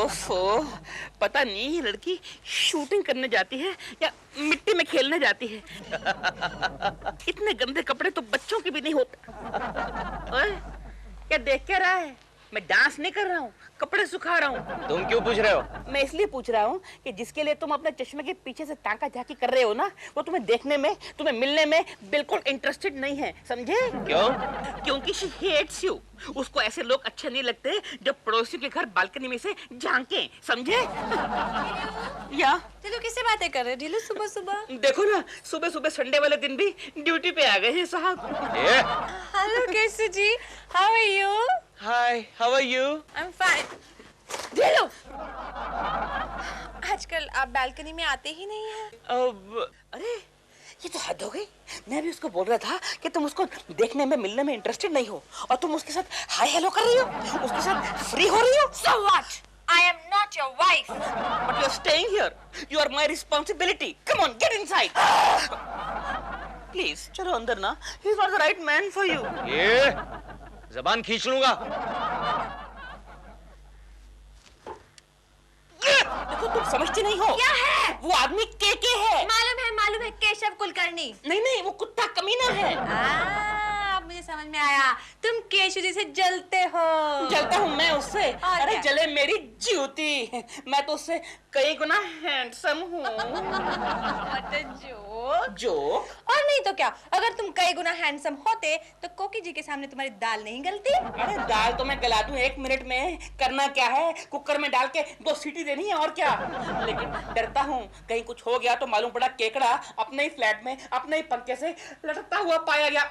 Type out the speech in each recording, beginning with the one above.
ओफो, पता नहीं ये लड़की शूटिंग करने जाती है या मिट्टी में खेलने जाती है। इतने गंदे कपड़े तो बच्चों के भी नहीं होते। ओए, क्या देख क्या रहा है? मैं डांस नहीं कर रहा हूँ, कपड़े सुखा रहा हूँ। तुम क्यों पूछ रहे हो? मैं इसलिए पूछ रहा हूँ कि जिसके लिए तुम अपने चश्मे के पीछे से ताका झाकी कर रहे हो ना, वो तुम्हें देखने में, तुम्हें मिलने में बिल्कुल इंटरेस्टेड नहीं है, समझे? क्यों? क्योंकि she hates you। उसको ऐसे लोग अच्छे नहीं लगते जो पड़ोसियों के घर बालकनी में से झांके, समझे? या ढीलू किससे बातें कर रहे हो ढीलू सुबह सुबह? देखो ना, सुबह सुबह संडे वाले दिन भी ड्यूटी पे आ गए हैं साहब। Hello Keshu ji, how are you? Hi, how are you? I am fine. Dhilu, आजकल आप बालकनी में आते ही नहीं हैं। अब अरे ये तो हद हो गई। मैं भी उसको बोल रहा था कि तुम उसको देखने में, मिलने में इंटरेस्टेड नहीं हो और तुम उसके साथ हाय हेलो कर रही हो, उसके साथ फ्री हो रही हो। So what? I am not your wife. But you're staying here. You are my responsibility. Come on, get inside. Please, चलो अंदर ना। He's not the right man for you. ये जबान खींच लूंगा। देखो तुम समझती नहीं हो। क्या है? वो आदमी के है। मालूम है केशव कुलकर्णी। नहीं, वो कुत्ता कमीना है। अब मुझे समझ में आया, तुम केशु जी से जलते हो। जलता हूँ मैं उससे? और अरे क्या? जले मेरी जूती। मैं तो उससे कई गुना हैंडसम हूँ। जो और नहीं तो क्या, अगर तुम कई गुना हैंडसम होते तो कोकी जी के सामने तुम्हारी दाल नहीं गलती। अरे दाल तो मैं गला दूं 1 मिनट में। करना क्या है, कुकर में डाल के 2 सीटी देनी है और क्या। लेकिन डरता हूँ कहीं कुछ हो गया तो मालूम पड़ा केकड़ा अपने ही फ्लैट में अपने ही पंखे से लटकता हुआ पाया गया।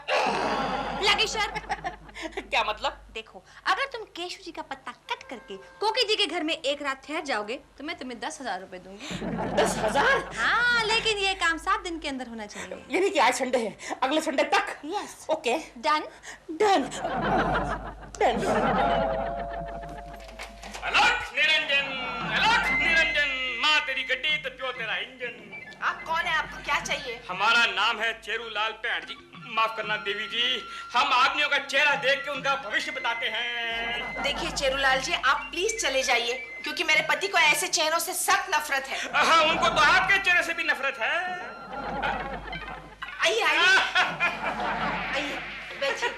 लगी शर्त। क्या मतलब? देखो, अगर तुम केशु जी का पत्ता कट करके कोकी जी के घर में एक रात ठहर जाओगे तो मैं तुम्हें 10,000 रुपए दूंगी। 10,000? हाँ, लेकिन ये काम 7 दिन के अंदर होना चाहिए। यानी कि आज संडे है, अगले संडे तक? Yes. Okay, done. Done done. अलख निरंजन, माँ तेरी गड्डी तो प्यो तेरा इंजन। आप कौन है? आपको क्या चाहिए? हमारा नाम है चेरूलाल पैंट जी। माफ करना देवी जी, हम आदमियों का चेहरा देख के उनका भविष्य बताते हैं। देखिए चेरूलाल जी, आप प्लीज चले जाइए क्योंकि मेरे पति को ऐसे चेहरों से सख्त नफरत है। हाँ, उनको तो आपके चेहरे से भी नफरत है। आइए आइए आइए, बैठिए।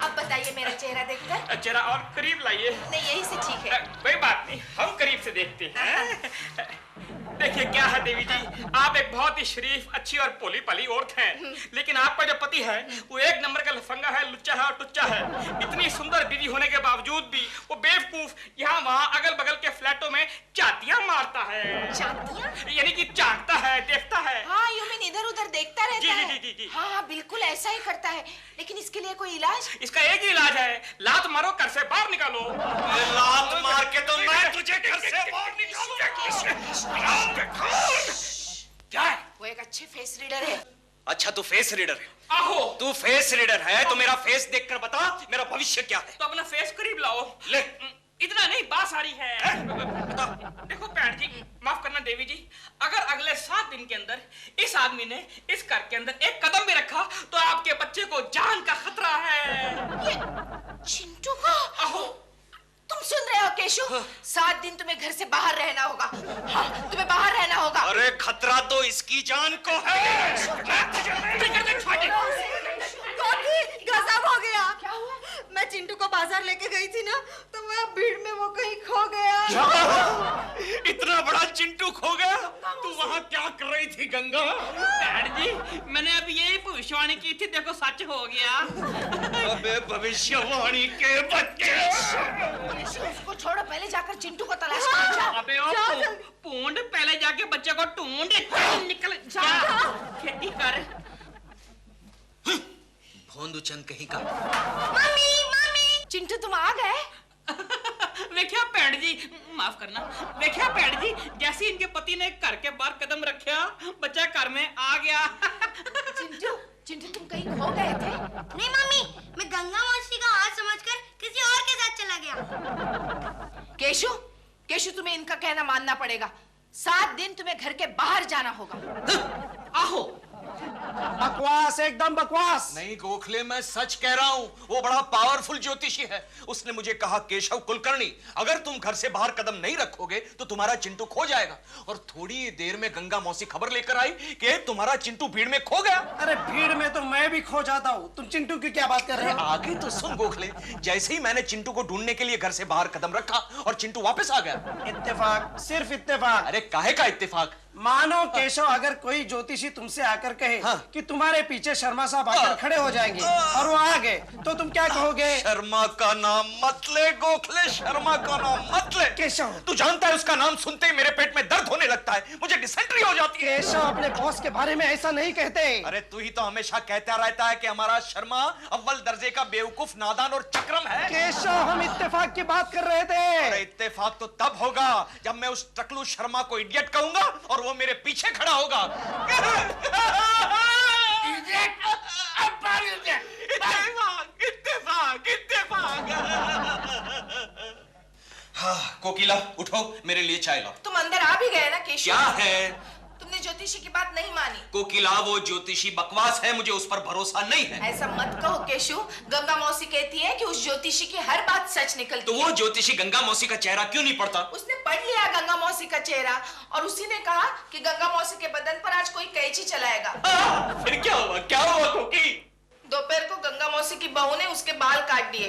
अब बताइए मेरा चेहरा देखकर। चेहरा और करीब लाइए। नहीं, यही से ठीक है। कोई बात नहीं, हम करीब से देखते हैं। देखिए क्या है देवी जी, आप एक बहुत ही शरीफ, अच्छी और भोली भाली औरत हैं, लेकिन आपका जो पति है वो 1 नंबर का लफंगा है, लुच्चा है और टुच्चा है। इतनी सुंदर बीवी होने के बावजूद भी वो बेवकूफ यहाँ वहाँ अगल बगल के फ्लैटों में चातियां मारता है। चातियां? यानी कि झांकता है, देखता है। हाँ, यू मीन इधर उधर देखता रहता जी, है। जी, जी, जी। हाँ, बिल्कुल ऐसा ही करता है, लेकिन इसके लिए कोई इलाज? इसका एक ही इलाज है, लात मारो, घर से बाहर निकालो। लात मार के तो मैं तुझे घर से बाहर क्या है? वो एक अच्छे फेस रीडर है। अच्छा, तू फेस रीडर है? आहो, तू फेस रीडर है तो मेरा फेस देखकर बता मेरा भविष्य क्या है। तो अपना फेस करीब लाओ। ले। इतना नहीं, बात सारी है। देखो पैंट जी, माफ करना देवी जी, अगर अगले 7 दिन के अंदर इस आदमी ने इस घर के अंदर एक कदम भी रखा तो आपके बच्चे को जान का खतरा है। ये चिंटू को? आहो, तुम सुन रहे हो केशु? 7 दिन तुम्हें घर से बाहर रहना होगा। हाँ, तुम्हें बाहर रहना होगा। अरे खतरा तो इसकी जान को है। गजब हो गया। क्या हुआ? मैं चिंटू को बाजार लेके गई थी ना, तो मैं भीड़ में वो कहीं खो गया। इतना बड़ा चिंटू खो गया? तू वहाँ क्या कर रही थी गंगा? पैंट जी, मैंने अभी यही भविष्यवाणी की थी, देखो सच हो गया। अबे भविष्यवाणी के बच्चे। उसको छोड़ो, पहले जाकर चिंटू को तलाश करो। जाओ। अबे ओ पूंड, पहले जाके बच्चे को ढूंढ। निकल जा, खेती कर। भोंदू चंद कहीं का। मम्मी, मम्मी, चिंटू तुम आ गए? देखिया पैंट जी, माफ करना, देखिया पैंट जी, जैसे इनके पति ने घर के बाहर कदम रखा, बच्चा घर में आ गया। चिंटू तुम कहीं खो गए थे? नहीं मम्मी, मैं गंगा मौसी का हाथ समझकर किसी और के साथ चला गया। केशु तुम्हें इनका कहना मानना पड़ेगा। 7 दिन तुम्हें घर के बाहर जाना होगा। आहो, बकवास, एकदम बकवास। नहीं गोखले, मैं सच कह रहा हूँ। वो बड़ा पावरफुल ज्योतिषी है। उसने मुझे कहा, केशव कुलकर्णी, अगर तुम घर से बाहर कदम नहीं रखोगे तो तुम्हारा चिंटू खो जाएगा। और थोड़ी देर में गंगा मौसी खबर लेकर आई कि तुम्हारा चिंटू भीड़ में खो गया। अरे भीड़ में तो मैं भी खो जाता हूँ, तुम चिंटू की क्या बात कर रहे हो? आगे तो सुन गोखले, जैसे ही मैंने चिंटू को ढूंढने के लिए घर से बाहर कदम रखा और चिंटू वापस आ गया। इत्तेफाक, सिर्फ इत्तेफाक। अरे काहे का इत्तेफाक? मानो केशव, अगर कोई ज्योतिषी तुमसे आकर कहे कि तुम्हारे पीछे शर्मा साहब आकर खड़े हो जाएंगे और वो आ गए, तो तुम क्या कहोगे? शर्मा का नाम मत ले गोखले, शर्मा का नाम मत ले। केशव, तू जानता है उसका नाम सुनते ही मेरे पेट में दर्द होने लगता है, मुझे डिसेंट्री हो जाती है। केशव, अपने बॉस के बारे में ऐसा नहीं कहते। अरे तू ही तो हमेशा कहता रहता है कि हमारा शर्मा अव्वल दर्जे का बेवकूफ, नादान और चक्रम है। केशव, हम इत्तेफाक की बात कर रहे थे। अरे इत्तेफाक तो तब होगा जब मैं उस टकलू शर्मा को इडियट कहूंगा और वो मेरे पीछे खड़ा होगा। इत्तेफाक, इत्तेफाक। हाँ, कोकिला उठो, मेरे लिए चाय लाओ। तुम अंदर आ भी गए ना केशव? क्या है? तुमने ज्योतिषी की बात नहीं मानी। कोकिला, वो ज्योतिषी बकवास है, मुझे उस पर भरोसा नहीं है। ऐसा मत कहो केशव, गंगा मौसी कहती है कि उस ज्योतिषी की हर बात सच निकलती तो है। वो ज्योतिषी गंगा मौसी का चेहरा क्यों नहीं पड़ता? उसने पढ़ लिया गंगा मौसी का चेहरा और उसी ने कहा कि गंगा मौसी के बदन पर आज कोई कैंची चलाएगा। फिर क्या हुआ? क्या हुआ कोकी? दोपहर को गंगा मौसी की बहू ने उसके बाल काट दिए।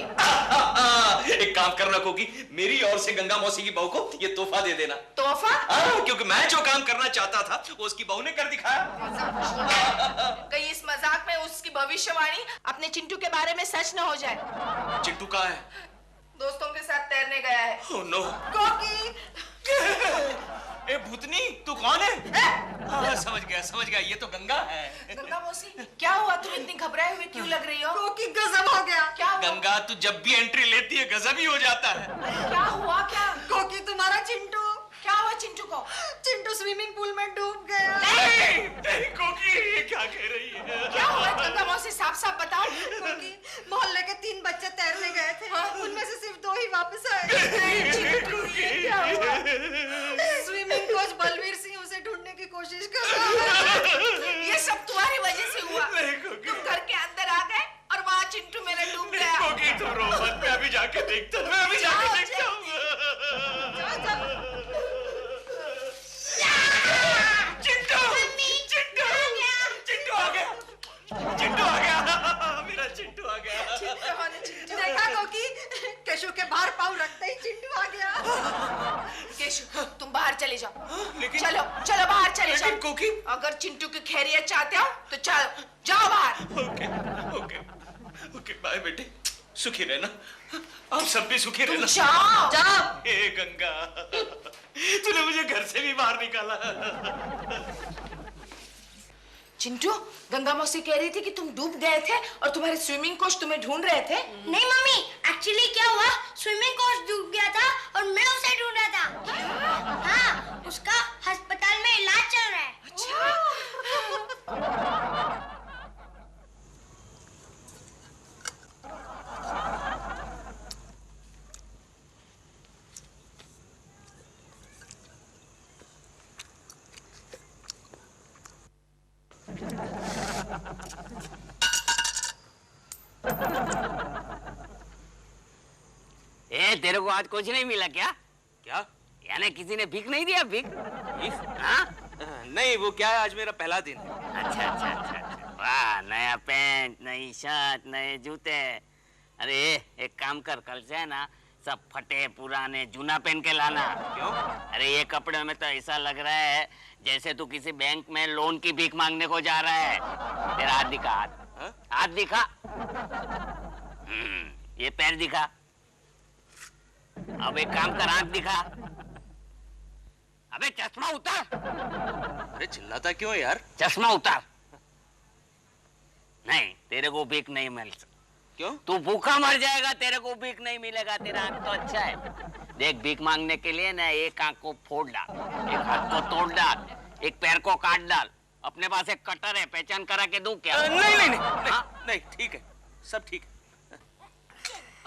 एक काम करना कोकी, मेरी ओर से गंगा मौसी की बहू को ये तोहफा दे देना। तोहफा? क्योंकि मैं जो काम करना चाहता था वो उसकी बहू ने कर दिखाया। कहीं इस मजाक में उसकी भविष्यवाणी अपने चिंटू के बारे में सच न हो जाए। चिंटू कहाँ है? दोस्तों के साथ तैरने गया है। Oh, no. कोकी! ए भूतनी, तू कौन है? समझ गया, ये तो गंगा है। गंगा मौसी, क्या हुआ? तुम इतनी घबराए हुए क्यों लग रही हो? कोकी गजब हो गया। क्या हुआ? गंगा, तू जब भी एंट्री लेती है गजब ही हो जाता है। क्या हुआ? क्या कोकी, तुम्हारा चिंटू। क्या हुआ चिंटू को? चिंटू स्विमिंग पूल में डूब गया। नहीं कोकी, ये क्या कह रही है? क्या हुआ गंगा मौसी? साफ साफ बताओ। कोकी, मोहल्ले के 3 बच्चे तैरने गए थे, उनमें से सिर्फ 2 ही वापस आए। चिंटू, ये क्या हुआ? स्विमिंग कोच बलवीर सिंह उसे ढूंढने की कोशिश कर रहा है। ये सब तुम्हारी वजह से हुआ। नहीं कोकी। तुम घर के अंदर आ गए और वहाँ चिंटू मेरा डूब गया। कोकी, तुम रो मत, मैं अभी जाके देखता हूँ। चिंटू आ गया, मेरा चिंटू आ गया। देखा कोकी, केशव के बाहर पाँव रखते ही चिंटू आ गया। केशव, तुम बाहर चले जाओ। लेकिन चलो बाहर चले जाओ। लेकिन कोकी, अगर चिंटू की खैरियत चाहते हो तो चलो, जाओ बाहर। ओके बाय बेटे, सुखी रहना, आप सब भी सुखी रहना। जाओ। हे गंगा, तूने मुझे घर से भी बाहर निकाला। चिंटू, गंगा मौसी कह रही थी कि तुम डूब गए थे और तुम्हारे स्विमिंग कोच तुम्हें ढूंढ रहे थे। नहीं मम्मी, एक्चुअली क्या हुआ, स्विमिंग कोच डूब गया था और मैं उसे ढूंढ रहा था। हाँ, उसका अस्पताल में इलाज चल रहा है। अच्छा। तेरे को आज कुछ नहीं मिला क्या? क्या? यानी किसी ने भीख नहीं दिया? भीख? हाँ? नहीं, वो क्या है, आज मेरा पहला दिन। अच्छा। वाह, नया पैंट, नई शर्ट, नए जूते। अरे एक काम कर, कल से है ना सब फटे पुराने जूना पहन के लाना। क्यों? अरे ये कपड़े में तो ऐसा लग रहा है जैसे तू किसी बैंक में लोन की भीख मांगने को जा रहा है। तेरा हाथ दिखा, हाथ दिखा। ये पैर दिखा। अब एक काम कर, आंख दिखा। अबे चश्मा उतार। अरे चिल्लाता क्यों यार? चश्मा उतार। नहीं, तेरे को भीख नहीं मिल सकती। क्यों? तू भूखा मर जाएगा, तेरे को भीख नहीं मिलेगा। तेरा आंख तो अच्छा है। देख, भीख मांगने के लिए ना एक आंख को फोड़ डाल, एक हाथ को तोड़ डाल, एक पैर को काट डाल। अपने पास एक कटर है, पहचान करा के दूं क्या? नहीं, ठीक है, सब ठीक है।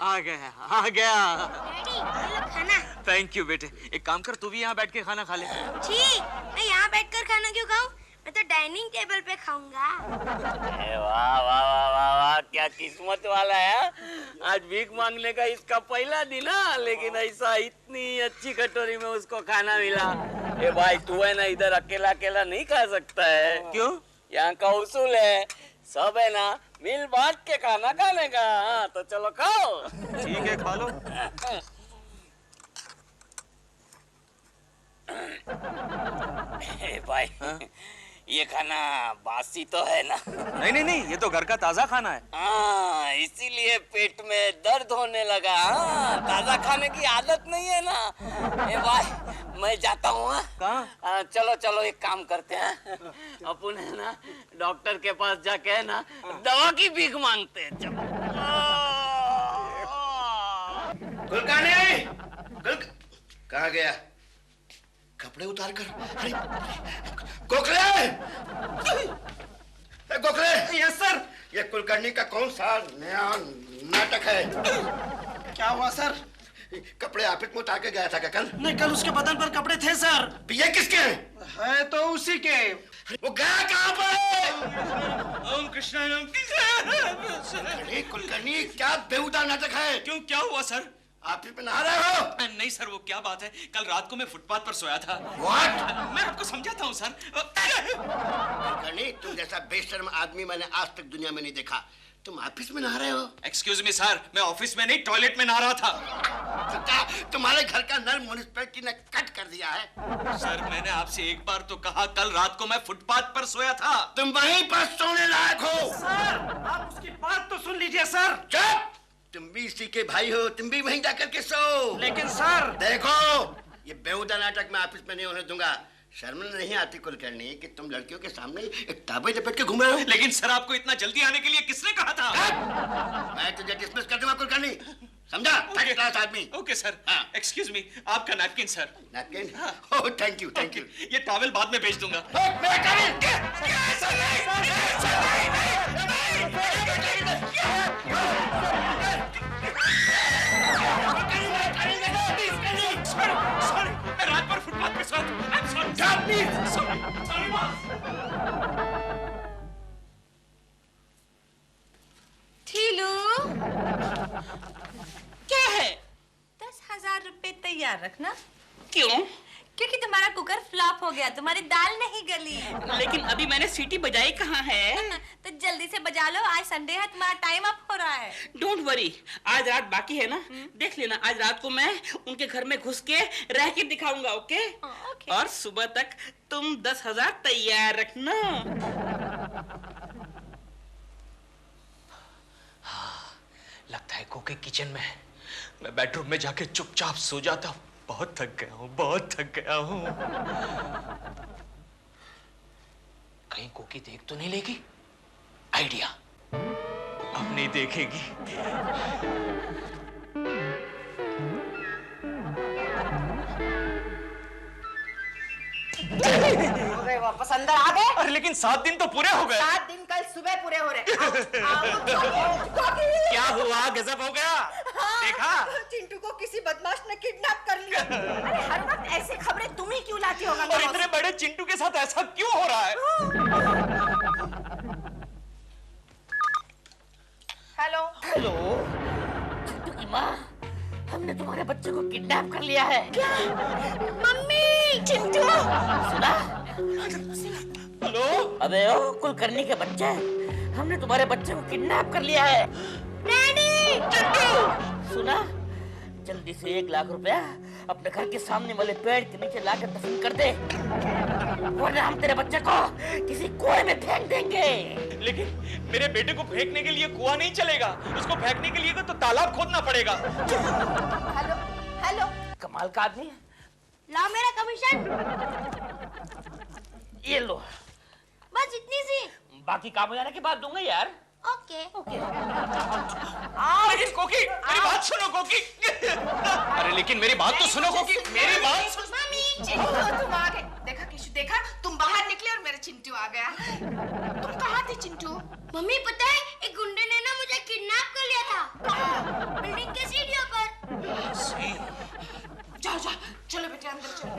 आ गया। डैडी, ये लो खाना। थैंक यू बेटे। एक काम कर, तू भी यहाँ बैठ के खाना खा ले। छी, मैं यहाँ बैठकर खाना क्यों खाऊं? मैं तो डाइनिंग टेबल पे खाऊंगा। वाह वाह वाह वाह वाह, क्या किस्मत वाला है। आज भीख मांगने का इसका पहला दिन है, लेकिन ऐसा इतनी अच्छी कटोरी में उसको खाना मिला। ए भाई, तू है ना इधर अकेला अकेला नहीं खा सकता है। क्यों? यहाँ का उसूल है, सब है ना मिल बांट के खाना खाने का। हाँ, तो चलो खाओ। ठीक है, खा लो। भाई, ये खाना बासी तो है ना? नहीं नहीं नहीं, ये तो घर का ताजा खाना है। हाँ, इसीलिए पेट में दर्द होने लगा। हाँ, ताजा खाने की आदत नहीं है ना। ए भाई, मैं जाता हूँ। कहाँ? चलो चलो, एक काम करते हैं, अपन है ना डॉक्टर के पास जाके है ना दवा की भीख मांगते हैं। चलो। कहाँ गया? कपड़े उतार कर। अरे गोखले! गोखले! Yes sir. ये कुलकर्णी का कौन सा नया नाटक है? क्या हुआ सर? कपड़े ऑफिस में उतार के गया था क्या कल? नहीं, कल उसके बदन पर कपड़े थे सर। ये किसके हैं? है तो उसी के। वो गया कहाँ पर? ओम कृष्णा ओम अरे कुलकर्णी, क्या बेहुदा नाटक है? क्यों, क्या हुआ सर? ऑफिस में नहा रहे हो? नहीं सर, वो क्या बात है, कल रात को मैं फुटपाथ पर सोया था। What? मैं आपको समझाता हूँ सर। कुलकर्णी, तुम जैसा बेशर्म आदमी मैंने आज तक दुनिया में नहीं देखा। तुम ऑफिस में नहा रहे हो? एक्सक्यूज मी सर, मैं ऑफिस में नहीं टॉयलेट में नहा रहा था। तो क्या तुम्हारे घर का नल म्युनिसिपैलिटी ने कट कर दिया है? सर, मैंने आपसे एक बार तो कहा, कल रात को मैं फुटपाथ पर सोया था। तुम वहीं पर सोने लायक हो। सर, आप उसकी बात तो सुन लीजिए सर। चुप! तुम भी इसी के भाई हो, तुम भी वहीं जाकर के सो। लेकिन सर, देखो, ये बेहुदा नाटक मैं ऑफिस में नहीं होने दूंगा। शर्म नहीं आती कुलकर्णी कि तुम लड़कियों के सामने एक ताबे लपेट के घूम रहे हो? लेकिन सर, आपको इतना जल्दी आने के लिए किसने कहा था? मैं तुझे डिसमिस कर दूंगा कुलकर्णी, समझा? थर्ड क्लास आदमी। Okay sir. एक्सक्यूज मी, आपका napkin sir. Napkin? Oh, thank you thank you. ये टॉवेल बाद में भेज दूंगा। मैं रात भर फुटपाथ पे सोया था। I'm sorry, boss। ठीलू, क्या है? 10,000 रुपए तैयार रखना। क्यों? क्योंकि तुम्हारा कुकर फ्लॉप हो गया, तुम्हारी दाल नहीं गली। लेकिन अभी मैंने सीटी बजाई कहाँ है? तो जल्दी से बजा लो, आज संडे है, तुम्हारा टाइम अप हो रहा है। डोंट वरी, आज रात बाकी है ना, देख लेना। आज रात को मैं उनके घर में घुस के रह के दिखाऊंगा, ओके? ओके। और सुबह तक तुम 10,000 तैयार रखना। लगता है कोके किचन में है। मैं बेडरूम में जाके चुपचाप सो जाता हूँ। बहुत थक गया हूँ, बहुत थक गया हूँ। कहीं कोकी देख तो नहीं लेगी? आइडिया, अब नहीं देखेगी। वापस अंदर आ गए? अरे लेकिन 7 दिन तो पूरे हो गए। 7 दिन कल सुबह पूरे हो रहे। क्या हुआ? गजब हो गया। देखा? चिंटू को किसी बदमाश ने किडनैप कर लिया। अरे हर वक्त ऐसी खबरें तुम ही क्यों लाती हो? और इतने बड़े चिंटू के साथ ऐसा क्यों हो रहा है? हेलो हेलो, चिंटू की माँ, हमने तुम्हारे बच्चे को किडनैप कर लिया है। क्या? मम्मी! चिंटू, सुना? हेलो, अबे ओ कुलकर्णी के बच्चे, हमने तुम्हारे बच्चे को किडनैप कर लिया है। डैडी! चिंटू, सुना? जल्दी से 1 लाख रुपया अपने घर के सामने वाले पेड़ के नीचे लाकर दफन कर दे, वरना हम तेरे बच्चे को किसी कुएं में फेंक देंगे। लेकिन मेरे बेटे को फेंकने के लिए कुआं नहीं चलेगा, उसको फेंकने के लिए तो तालाब खोदना पड़ेगा। हेलो हेलो, कमाल का आदमी है। लाओ मेरा कमीशन। ये लो, बस इतनी सी। बाकी काम हो जाने के बाद दूंगा यार। ओके। लेकिन कोकी, मेरी बात सुनो कोकी। अरे लेकिन मेरी बात तो सुनो कोकी, मेरी बात सुनो। मम्मी, चिंटू तुम आ गए। देखा केशु, देखा? तुम बाहर निकले और मेरा चिंटू आ गया। तुम कहाँ थे चिंटू? मम्मी पता है, एक गुंडे ने ना मुझे किडनैप कर लिया था। बिल्डिंग के सीढ़ियों पर। जाओ जाओ, चलो बेटे अंदर चलो।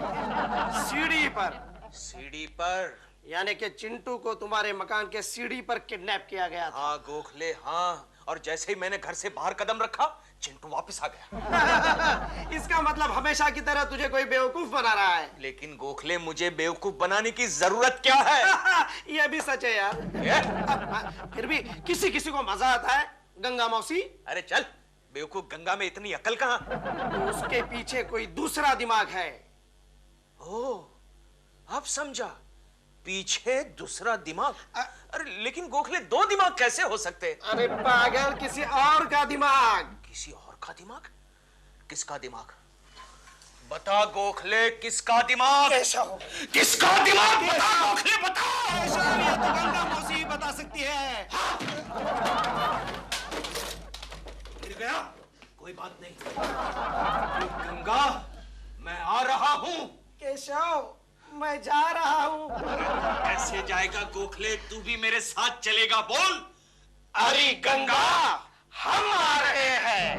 सीढ़ी पर। सीढ़ी पर? यानी कि चिंटू को तुम्हारे मकान के सीढ़ी पर किडनैप किया गया था। हाँ गोखले हाँ, और जैसे ही मैंने घर से बाहर कदम रखा चिंटू वापस आ गया। इसका मतलब हमेशा की तरह तुझे कोई बेवकूफ बना रहा है। लेकिन गोखले मुझे बेवकूफ बनाने की जरूरत क्या है? यह भी सच है यार। फिर भी किसी किसी को मजा आता है। गंगा मौसी, अरे चल, बेवकूफ गंगा में इतनी अकल कहाँ? तो उसके पीछे कोई दूसरा दिमाग है। ओह, अब समझा, पीछे दूसरा दिमाग। अरे लेकिन गोखले दो दिमाग कैसे हो सकते? अरे पागल, किसी और का दिमाग। किसी और का दिमाग? किसका दिमाग? बता गोखले, किसका दिमाग? केशव। किसका दिमाग? बता गोखले, बता। केशव, ये तो गंगा मौसी बता सकती है। गिर गया? कोई बात नहीं। गंगा, मैं आ रहा हूं। केशव, मैं जा रहा हूं। कैसे जाएगा गोखले? तू भी मेरे साथ चलेगा? बोल। अरे गंगा, हम आ रहे हैं।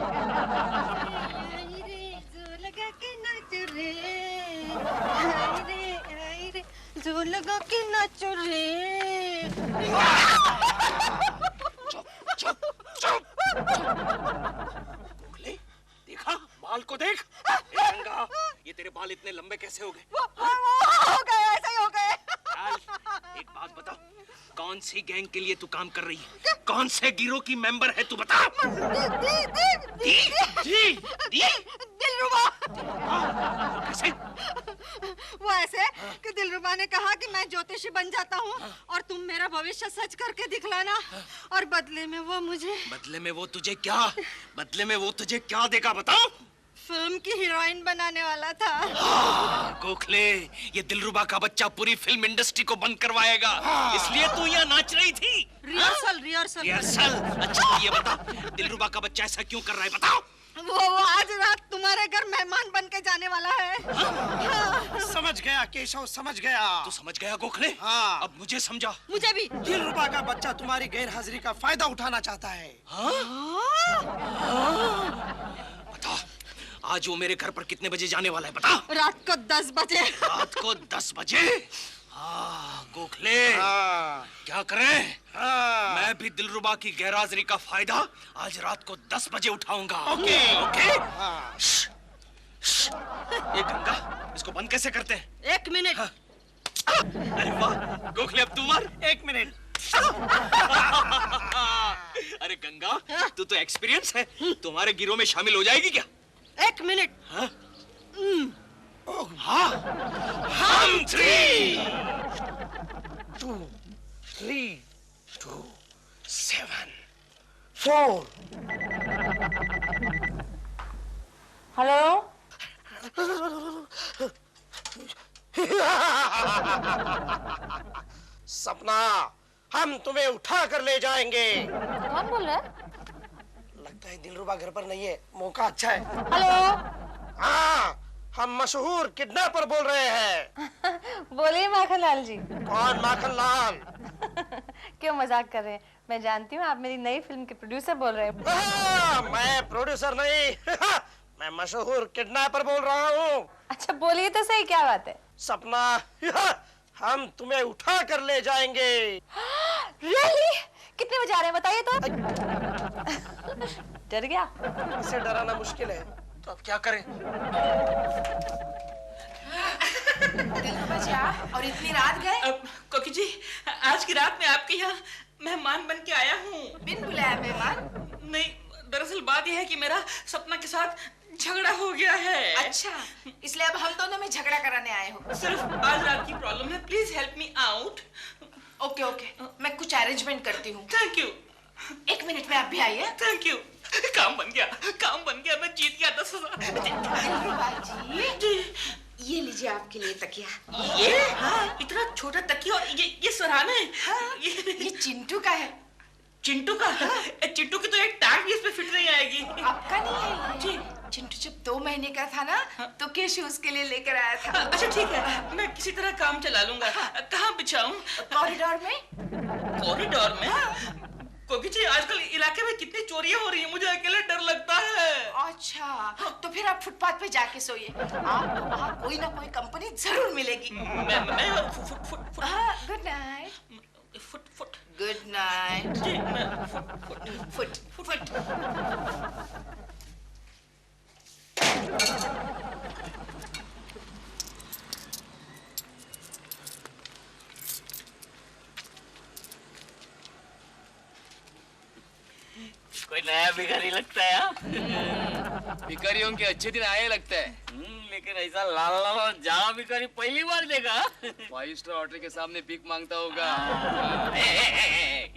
जो लगा के नाच रे। चुप चुप चुप। गोखले, देखा? बाल को देख। गंगा, ये तेरे बाल इतने लंबे कैसे हो गए? हो गए, ऐसा ही हो गए। एक बात बता, कौन सी गैंग के लिए तू काम कर रही है? कौन से गिरोह की मेंबर है तू? बता। दिलरुबा। कैसे? वो ऐसे कि दिलरुबा ने कहा कि मैं ज्योतिषी बन जाता हूँ और तुम मेरा भविष्य सच करके दिखलाना, और बदले में वो मुझे बदले में वो तुझे क्या देगा? बता। फिल्म की हीरोइन बनाने वाला था। गोखले, ये दिलरुबा का बच्चा पूरी फिल्म इंडस्ट्री को बंद करवाएगा। इसलिए तू यहाँ नाच रही थी? रिहर्सल। अच्छा ये बता, दिलरुबा का बच्चा ऐसा क्यों कर रहा है? बताओ। वो आज रात तुम्हारे घर मेहमान बन के जाने वाला है। समझ गया केशव, समझ गया। तू समझ गया गोखले? हाँ। अब मुझे समझा। मुझे भी। दिलरुबा का बच्चा तुम्हारी गैर हाजिरी का फायदा उठाना चाहता है। बता, आज वो मेरे घर पर कितने बजे जाने वाला है? बता। रात को 10 बजे। रात को 10 बजे? गोखले, क्या करें? मैं भी दिलरुबा की गैरहाजिरी का फायदा आज रात को 10 बजे उठाऊंगा। ओके। ये गंगा, इसको बंद कैसे करते हैं? 1 मिनट। अरे वाह गोखले, अब तू मार। 1 मिनट। अरे गंगा, तू तो एक्सपीरियंस है, तुम्हारे गिरोह में शामिल हो जाएगी क्या? 1 मिनट। हाँ, हम 3 2 3 2 7 4। हेलो, सपना, हम तुम्हें उठा कर ले जाएंगे। कौन बोल रहा है? लगता है दिलरुबा घर पर नहीं है, मौका अच्छा है। हेलो। हाँ, हम मशहूर किडनैपर बोल रहे हैं। बोलिए माखनलाल जी। कौन माखनलाल? क्यों मजाक कर रहे हैं? मैं जानती हूँ आप मेरी नई फिल्म के प्रोड्यूसर बोल रहे हैं। मैं प्रोड्यूसर नहीं, मैं मशहूर किडनैपर बोल रहा हूँ। अच्छा बोलिए तो सही, क्या बात है? सपना, हम तुम्हें उठा कर ले जाएंगे। रियली? कितने बजे आ रहे हैं बताइए तो। डर गया? इसे डराना मुश्किल है, तो अब क्या करें? दिलरुबा जी, आप और इतनी रात गए? कोकी जी, आज की रात में आपके यहाँ मेहमान बन के आया हूँ। बिन बुलाया मेहमान? नहीं, दरअसल बात यह है कि मेरा सपना के साथ झगड़ा हो गया है। अच्छा, इसलिए अब हम दोनों में झगड़ा कराने आए हो? सिर्फ आज रात की प्रॉब्लम है, please help me out. Okay okay, मैं कुछ अरेंजमेंट करती हूँ। Thank you. 1 मिनट में आप भी आइए। Thank you. काम बन गया, मैं जीत गया 10,000। दिलरुबा जी, ये लीजिए आपके लिए तकिया। ये? हाँ, इतना छोटा तकिया, और ये सराहने। हाँ, ये चिंटू का है। चिंटू का? चिंटू की तो एक टांग भी इस पे फिट नहीं आएगी। आपका नहीं है जी? चिंटू जब 2 महीने का था ना, तो केशव उसके लिए लेकर आया था। अच्छा ठीक है, मैं किसी तरह काम चला लूंगा। कहाँ बिछाऊं? कॉरिडोर में। कॉरिडोर में? कोकी जी, आजकल इलाके में कितनी चोरियां हो रही है, मुझे अकेले डर लगता है। अच्छा, तो फिर आप फुटपाथ पे जाके सोइए। आपको वहाँ कोई ना कोई कंपनी जरूर मिलेगी। मैं foot good night. Foot good night. जी, मैं फुट। कोई नया भिखारी लगता है हाँ? भिखारियों के अच्छे दिन आए लगता है। लेकिन ऐसा लाल लाल और जावा भिखारी पहली बार देखा। 5 स्टार होटल के सामने भीख मांगता होगा।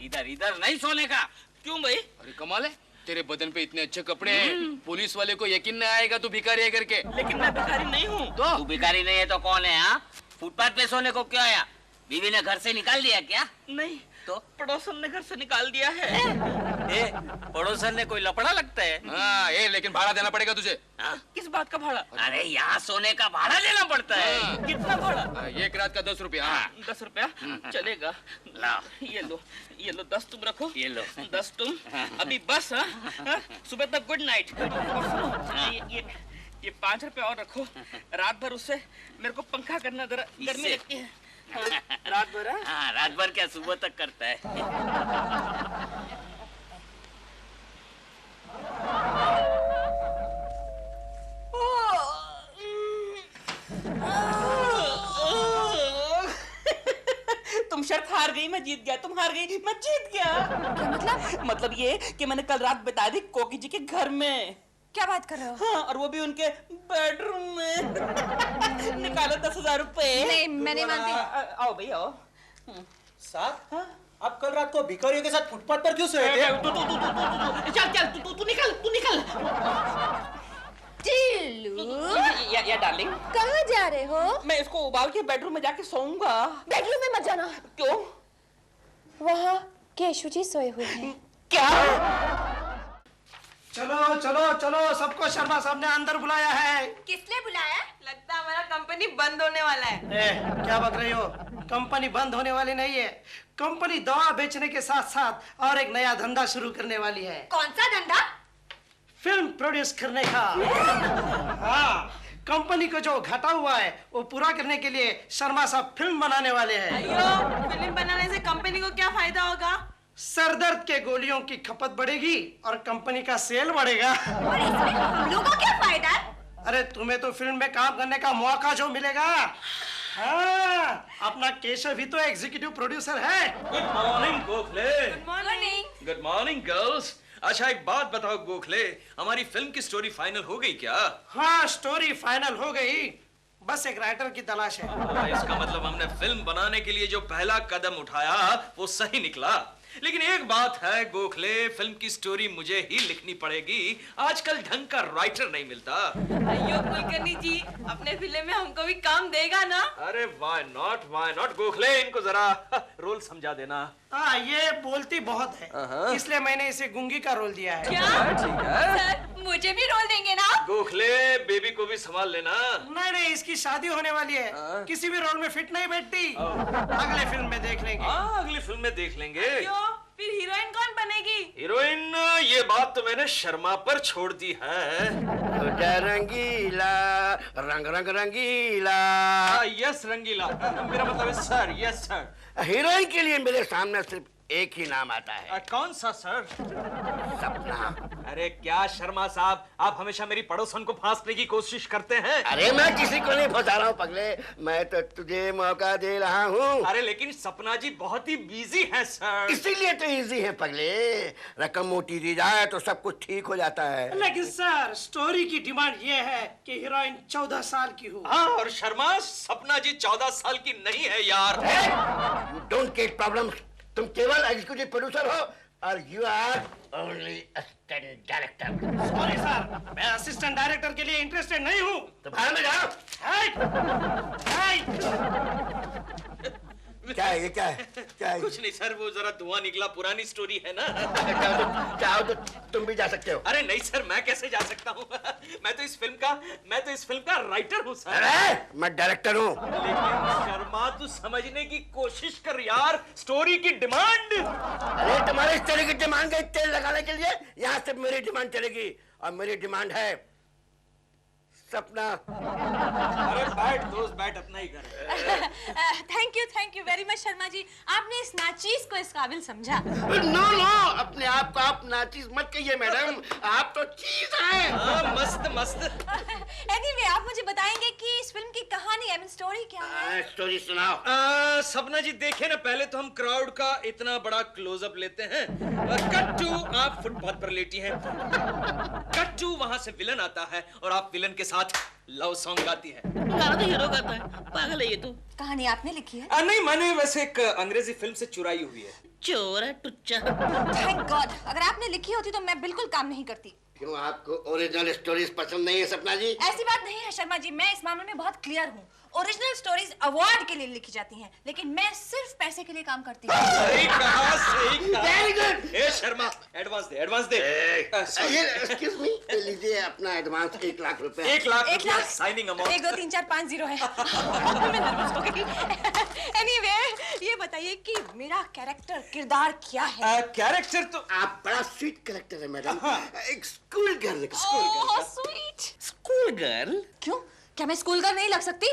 इधर इधर नहीं सोने का। क्यों भाई? अरे कमाल है, तेरे बदन पे इतने अच्छे कपड़े हैं, पुलिस वाले को यकीन नहीं आएगा तू भिखारी है करके। लेकिन मैं भिखारी नहीं हूँ। तो तू भिखारी नहीं है तो कौन है हाँ? फुटपाथ पे सोने को क्यों आया? बीवी ने घर से निकाल दिया क्या? नहीं, तो पड़ोसन ने घर से निकाल दिया है। पड़ोसन ने कोई लफड़ा लगता है? हाँ, लेकिन भाड़ा देना पड़ेगा तुझे। किस बात का भाड़ा? अरे यहाँ सोने का भाड़ा देना पड़ता है। कितना भाड़ा? एक रात का 10 रुपया। 10 रुपया चलेगा। ला ये लो 10 तुम रखो। ये लो 10 तुम। अभी बस हाँ? सुबह तक गुड नाइट। ये 5 रुपया और रखो। रात भर उससे मेरे को पंखा करना, जरा गर्मी लगती है। हाँ, रात भर। हाँ, रात भर क्या सुबह तक करता है। तुम शर्त हार गई, मैं जीत गया। तुम हार गई, मैं जीत गया। क्या मतलब? मतलब ये कि मैंने कल रात बिता दी कोकी जी के घर में। क्या बात कर रहे हो? हाँ, और वो भी उनके बेडरूम में। निकालो 10,000 रुपए। नहीं, मैं नहीं मानती। आओ भैया आओ। साहब, आप कल रात को भिखारियों के साथ फुटपाथ पर क्यों सोए थे? चल तू निकल। टिल्लू, या डार्लिंग, कहाँ जा रहे हो? मैं इसको उबाल के बेडरूम में जाके सोऊंगा। बेडरूम में मत जाना। क्यों? वहाँ केशु जी सोए हुए हैं। क्या? चलो चलो चलो, सबको शर्मा साहब ने अंदर बुलाया है। किसने बुलाया? लगता है हमारा कंपनी बंद होने वाला है। क्या बक रही हो? कंपनी बंद होने वाली नहीं है। कंपनी दवा बेचने के साथ साथ और एक नया धंधा शुरू करने वाली है। कौन सा धंधा? फिल्म प्रोड्यूस करने का। हाँ, कंपनी को जो घाटा हुआ है वो पूरा करने के लिए शर्मा साहब फिल्म बनाने वाले हैं। अयो, फिल्म बनाने से कंपनी को क्या फायदा होगा? सरदर्द के गोलियों की खपत बढ़ेगी और कंपनी का सेल बढ़ेगा। और इसमें हम लोगों को क्या फायदा? अरे तुम्हें तो फिल्म में काम करने का मौका जो मिलेगा। हाँ, अपना केशव भी तो एग्जीक्यूटिव प्रोड्यूसर है। Good morning Gokhale. Morning. Good morning girls. अच्छा एक बात बताओ गोखले, हमारी फिल्म की स्टोरी फाइनल हो गई क्या? हाँ, स्टोरी फाइनल हो गई, बस एक राइटर की तलाश है। इसका मतलब हमने फिल्म बनाने के लिए जो पहला कदम उठाया वो सही निकला। लेकिन एक बात है गोखले, फिल्म की स्टोरी मुझे ही लिखनी पड़ेगी। आजकल ढंग का राइटर नहीं मिलता। अयो कुलकर्णी जी, अपने फिल्म में हमको भी काम देगा ना? अरे व्हाई नॉट गोखले, इनको जरा रोल समझा देना। हाँ, ये बोलती बहुत है, इसलिए मैंने इसे गुंगी का रोल दिया है। क्या? ठीक है। सर, मुझे भी रोल देंगे ना? गोखले, बेबी को भी संभाल लेना। नहीं, इसकी शादी होने वाली है, किसी भी रोल में फिट नहीं बैठती। अगले फिल्म में देख लेंगे। हाँ, अगली फिल्म में देख लेंगे। फिर हीरोइन कौन बनेगी? हीरोइन, ये बात तो मैंने शर्मा पर छोड़ दी है। रंगीला, रंग रंग रंगीला। यस रंगीला, मेरा मतलब है सर। Yes sir. हीरोइन के लिए मेरे सामने सिर्फ एक ही नाम आता है। कौन सा सर? सपना। अरे क्या शर्मा साहब, आप हमेशा मेरी पड़ोसन को फांसने की कोशिश करते हैं। अरे मैं किसी को नहीं फंसा रहा हूँ पगले, मैं तो तुझे मौका दे रहा हूँ। अरे लेकिन सपना जी बहुत ही बिजी हैं सर। इसीलिए तो इजी है पगले, रकम मोटी दी जाए तो सब कुछ ठीक हो जाता है। लेकिन सर, स्टोरी की डिमांड ये है कि हीरोइन 14 साल की हो। हाँ, और शर्मा, सपना जी 14 साल की नहीं है यार। You don't get problem. तुम केवल एग्जीक्यूटिव प्रोड्यूसर हो और you are only assistant director. Sorry sir, मैं असिस्टेंट डायरेक्टर के लिए इंटरेस्टेड नहीं हूँ। तो बाहर में जाओ। क्या है ये, क्या है, क्या है? कुछ नहीं सर, वो जरा धुआं निकला, पुरानी स्टोरी है ना। चाहो तो तुम भी जा सकते हो। अरे नहीं सर, मैं कैसे जा सकता हूँ? मैं तो इस फिल्म का राइटर हूँ सर। अरे मैं डायरेक्टर हूँ। लेकिन शर्मा, तू समझने की कोशिश कर यार, स्टोरी की डिमांड। अरे तुम्हारी स्टोरी की डिमांड है तेल लगाने के लिए, यहाँ से मेरी डिमांड चलेगी, और मेरी डिमांड है सपना। अरे बैठ दोस्त, बैठ, अपना ही घर। Thank you very much Sharma ji, आपने इस नाचीज को इस काबिल समझा। नो नो, अपने आप को आप नाचीज मत कहिए मैडम, आप तो चीज हैं। मस्त मस्त। एनीवे, आप मुझे बताएंगे कि इस फिल्म की कहानी, आई मीन स्टोरी क्या है? स्टोरी सुनाओ। सपना जी देखे ना, पहले तो हम क्राउड का इतना बड़ा क्लोजअप लेते हैं। कट टू, आप फुटपाथ पर लेटी हैं। कट टू, वहां से विलन आता है और आप विलन के साथ लव सॉन्ग गाती है। गाना तो हीरो गाता है, पागल है ये तो। कहानी आपने लिखी है? नहीं, मैंने वैसे एक अंग्रेजी फिल्म से चुराई हुई है। चोरा टुच्चा। थैंक गॉड, अगर आपने लिखी होती तो मैं बिल्कुल काम नहीं करती। क्यों, आपको ओरिजिनल स्टोरीज पसंद नहीं है सपना जी? ऐसी बात नहीं है शर्मा जी, मैं इस मामले में बहुत क्लियर हूँ। ओरिजिनल स्टोरीज अवार्ड के लिए लिखी जाती हैं, लेकिन मैं सिर्फ पैसे के लिए काम करती हूँ। सही कहा, सही कहा। Very good. ए शर्मा, एडवांस दे, एडवांस दे। एक्सक्यूज मी, लीजिए अपना एडवांस 1 लाख रुपए। 1 लाख 1 लाख साइनिंग अमाउंट। 1 2 3 4 5 0 है। मैं नर्वस हो गई। एनीवे, ये बताइए कि मेरा कैरेक्टर, किरदार क्या है? कैरेक्टर तो आप बड़ा स्वीट कैरेक्टर है मैडम, एक स्कूल गर्ल का। Oh sweet. School girl? क्यों, क्या मैं स्कूल गर्ल नहीं लग सकती?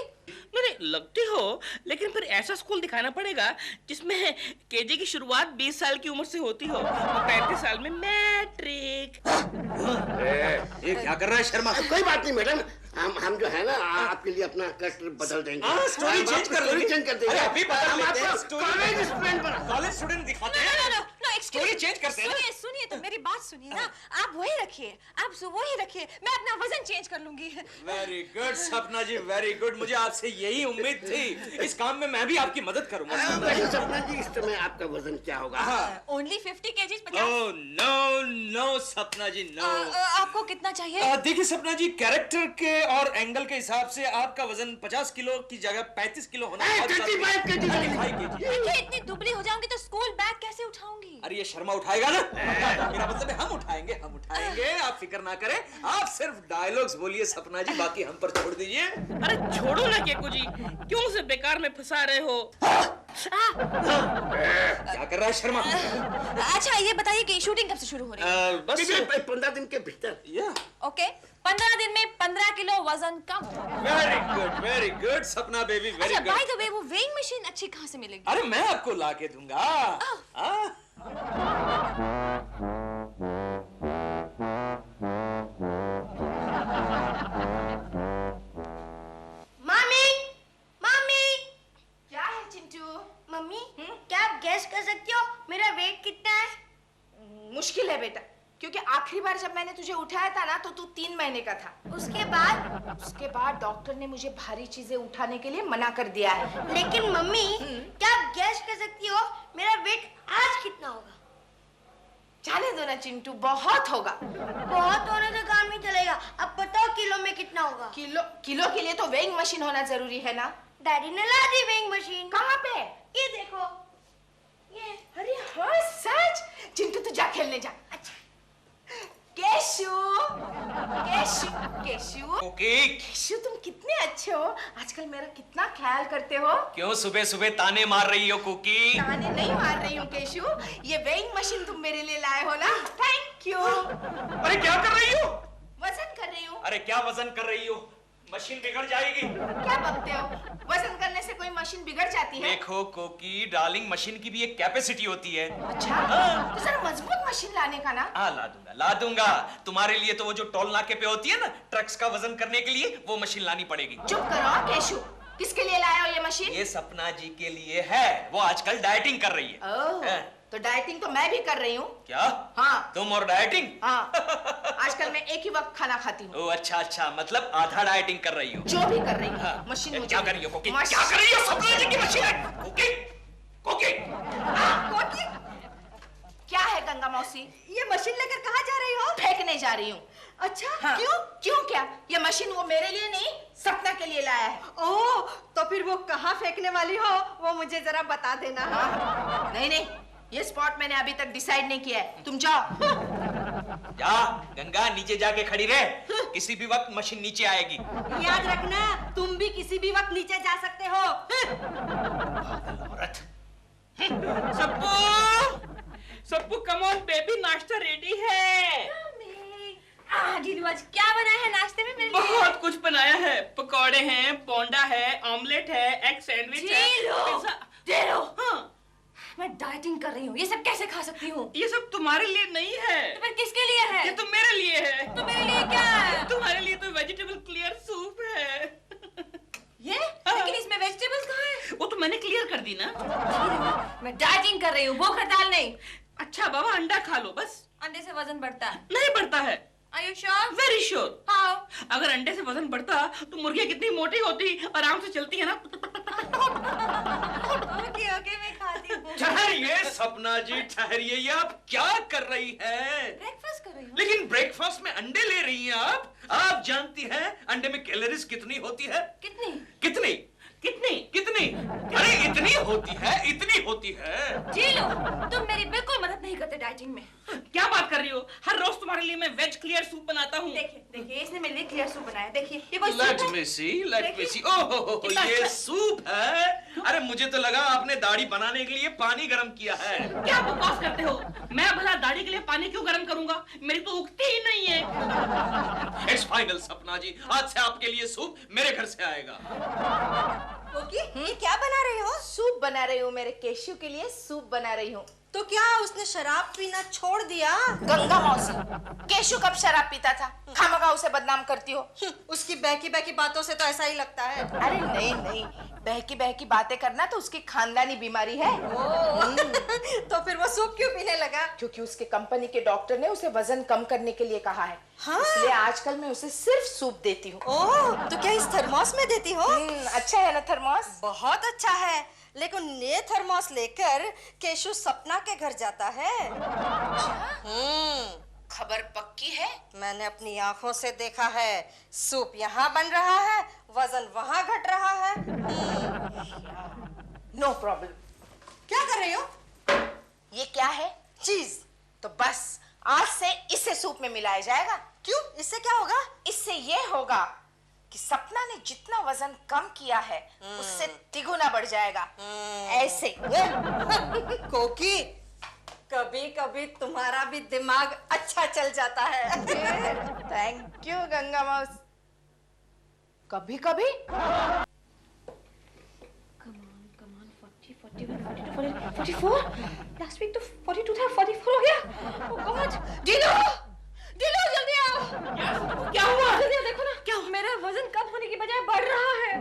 नहीं, लगती हो, लेकिन फिर ऐसा स्कूल दिखाना पड़ेगा जिसमें केजी की शुरुआत 20 साल की उम्र से होती हो और 35 साल में मैट्रिक। ये क्या कर रहा है शर्मा? कोई बात नहीं मैडम, हम जो है ना आपके लिए अपना कैरेक्टर बदल देंगे। स्टोरी चेंज कर लेंगे। चेंज कर देंगे। अभी बदल लेते हैं। कॉलेज स्टूडेंट बना, कॉलेज स्टूडेंट दिखाते हैं। स्टोरी चेंज करते हैं ना। सुनिए सुनिए तो मेरी बात सुनिए ना, आप वही रखिए, आप वही रखिए, मैं अपना वजन चेंज कर लूंगी। वेरी गुड सपना जी, वेरी गुड। मुझे आपसे यही उम्मीद थी। इस काम में मैं भी आपकी मदद करूंगा। वैसे सपना जी, इस समय आपका वजन क्या होगा? Only 50 kg। Oh no no Sapna ji, no. आपको कितना चाहिए? देखिए सपना जी, कैरेक्टर के और एंगल के हिसाब से आपका वजन 50 किलो की जगह 35 किलो होना। 35 kg। देखिए, इतनी दुबली हो जाऊंगी तो स्कूल बैग कैसे उठाऊंगी? अरे ये शर्मा उठाएगा ना। मेरा मतलब है हम उठाएंगे, हम उठाएंगे, आप फिक्र ना करें। आप सिर्फ डायलॉग्स बोलिए सपना जी, बाकी हम पर छोड़ दीजिए। अरे छोड़ो ना केकू जी, क्यों उसे बेकार में फंसा रहे हो? क्या कर रहा है शर्मा? अच्छा ये बताइए कि शूटिंग कब से शुरू हो रही है? बस 15 दिन के भीतर। ओके, 15 दिन में 15 किलो वजन कम। वेरी गुड सपना बेबी, वेरी अच्छा, गुड। बाय द वे, वो वेइंग मशीन अच्छी कहाँ से मिलेगी? अरे मैं आपको ला के दूंगा। मम्मी, मम्मी, क्या है चिंटू? मम्मी, क्या आप गैस कर सकती हो मेरा वेट कितना है? मुश्किल है बेटा, क्योंकि आखिरी बार जब मैंने तुझे उठाया था ना तो तू 3 महीने का था। उसके बाद डॉक्टर ने मुझे भारी चीजें उठाने के लिए मना कर दिया है। लेकिन मम्मी, क्या आप गैस कर सकती हो मेरा वेट आज कितना होगा? जाने दो ना चिंटू, बहुत होगा। बहुत होने से काम नहीं चलेगा। अब बताओ किलो में कितना होगा? किलो के लिए तो वेइंग मशीन होना जरूरी है ना। डैडी ने ला दी वेइंग मशीन। कहाँ पे? ये देखो, ये। अरे हाँ सच। चिंटू तू जा खेलने जा। अच्छा। केशु, केशु, केशु, ओके। केशु, तुम कितने अच्छे हो। आजकल मेरा कितना ख्याल करते हो। क्यों सुबह सुबह ताने मार रही हो कुकी? ताने नहीं मार रही हूँ केशु, ये वेइंग मशीन तुम मेरे लिए लाए हो ना, थैंक यू। अरे क्या कर रही हो? वजन कर रही हूँ। अरे क्या वजन कर रही हो? मशीन बिगड़ जाएगी। क्या बकते हो? वजन करने से कोई मशीन बिगड़ जाती है? देखो कोकी डार्लिंग, मशीन की भी एक कैपेसिटी होती है। अच्छा, तो जरा मजबूत मशीन लाने का ना। हाँ ला दूंगा। तुम्हारे लिए तो वो जो टोल नाके पे होती है ना, ट्रक्स का वजन करने के लिए, वो मशीन लानी पड़ेगी। चुप करो केशु, किसके लिए लाया हो ये मशीन? ये सपना जी के लिए है, वो आजकल डाइटिंग कर रही है। ओह, तो डाइटिंग तो मैं भी कर रही हूँ। क्या? हाँ। तुम और डाइटिंग? हाँ, आजकल मैं एक ही वक्त खाना खाती हूँ। ओह अच्छा, मतलब आधा डाइटिंग कर रही हो। जो भी कर रही हूँ। हाँ। मशीन मुझे क्या कर रही हो कोकी? मशीन- क्या कर रही हो? सपना जी की मशीन है। कोकी, कोकी। कोकी, क्या है गंगा मौसी? ये मशीन लेकर कहाँ जा रही हो? फेंकने जा रही हूँ। अच्छा, हाँ। क्यों? क्यों क्या? ये मशीन वो मेरे लिए नहीं, सपना के लिए लाया है। ओह, तो फिर वो कहाँ फेंकने वाली हो वो मुझे जरा बता देना। हाँ। नहीं नहीं, ये स्पॉट मैंने अभी तक डिसाइड नहीं किया है, तुम जाओ। जा गंगा, नीचे जाके खड़ी रहे, किसी भी वक्त मशीन नीचे आएगी। याद रखना, तुम भी किसी भी वक्त नीचे जा सकते हो। औरत। सप्पू, सप्पू कम ऑन बेबी, नाश्ता रेडी है। ढीलू, आज क्या बनाया है नाश्ते में मेरे लिए? बहुत कुछ बनाया है, पकौड़े हैं, पोंडा है, ऑमलेट है, एग सैंडविच है, ढीलू, हाँ। मैं डाइटिंग कर रही हूँ, ये सब कैसे खा सकती हूँ? ये सब तुम्हारे लिए नहीं है। तो फिर किसके लिए है? ये तो मेरे लिए है। तो मेरे लिए क्या है? तुम्हारे लिए तो वेजिटेबल क्लियर सूप है। ये? लेकिन इसमें वेजिटेबल्स कहाँ है? वो तो मैंने क्लियर कर दी ना। मैं डाइटिंग कर रही हूँ, भूख हड़ताल नहीं। अच्छा बाबा, अंडा खा लो बस। अंडे से वजन बढ़ता है। नहीं बढ़ता है। Are you sure? Very sure. How? अगर अंडे से वजन बढ़ता तो मुर्गियाँ कितनी मोटी होती, आराम से चलती है ना। ओके ओके, मैं खाती हूँ। ठहरिए सपना जी, ठहरिए, ये आप क्या कर रही हैं? ब्रेकफास्ट कर रही हूँ। लेकिन ब्रेकफास्ट में अंडे ले रही हैं आप? आप जानती हैं अंडे में कैलोरीज कितनी होती है? कितनी? कितनी? कितनी? कितनी? अरे इतनी होती है, इतनी होती है। जी लो, तुम मेरी बिल्कुल मदद नहीं करते डाइटिंग में। क्या बात कर रही हो? हर रोज तुम्हारे लिए मैं वेज क्लियर सूप बनाता हूँ। देखिए देखिए, इसने मेरे लिए क्लियर सूप बनाया। देखिए, ये कोई सूप लेट है? मी सी, लेट मी सी। ओह, ये सूप है? अरे मुझे तो लगा आपने दाढ़ी बनाने के लिए पानी गर्म किया है। क्या बकवास करते हो? मैं भला दाढ़ी के लिए पानी क्यों गर्म करूंगा? मेरी तो उगती ही नहीं है। इट्स फाइनल सपना जी, आज से आपके लिए सूप मेरे घर से आएगा। ओके, ये क्या बना रही हो? सूप बना रही हूँ, मेरे केशु के लिए सूप बना रही हूँ। तो क्या उसने शराब पीना छोड़ दिया? गंगा मौसी, केशु कब शराब पीता था? खामखा उसे बदनाम करती हो। उसकी बहकी बहकी बातों से तो ऐसा ही लगता है। अरे नहीं नहीं, बहकी बहकी बातें करना तो उसकी खानदानी बीमारी है। तो फिर वो सूप क्यों पीने लगा? क्योंकि उसके कंपनी के डॉक्टर ने उसे वजन कम करने के लिए कहा है। हाँ? इसलिए आजकल मैं उसे सिर्फ सूप देती हूँ। ओह, तो क्या इस थर्मोस में देती हो? अच्छा है ना थर्मोस? बहुत अच्छा है, लेकिन ये थर्मोस लेकर केशु सपना के घर जाता है। खबर पक्की है? मैंने अपनी आंखों से देखा है। सूप यहाँ बन रहा है, वजन वहाँ घट रहा है। No problem. क्या कर रही हो? ये क्या है? चीज। तो बस आज से इसे सूप में मिलाया जाएगा। क्यों? इससे क्या होगा? इससे ये होगा कि सपना ने जितना वजन कम किया है उससे तिगुना बढ़ जाएगा। ऐसे। कोकी, कभी कभी तुम्हारा भी दिमाग अच्छा चल जाता है। थैंक यू गंगा मौसी। कभी कभी 44? लास्ट वीक तो 42 था, 44 हो गया। ओह गॉड! डीलो! डीलो जल्दी आओ! क्या हुआ? जल्दी आओ, देखो ना, क्या मेरा वजन कम होने की बजाय बढ़ रहा है।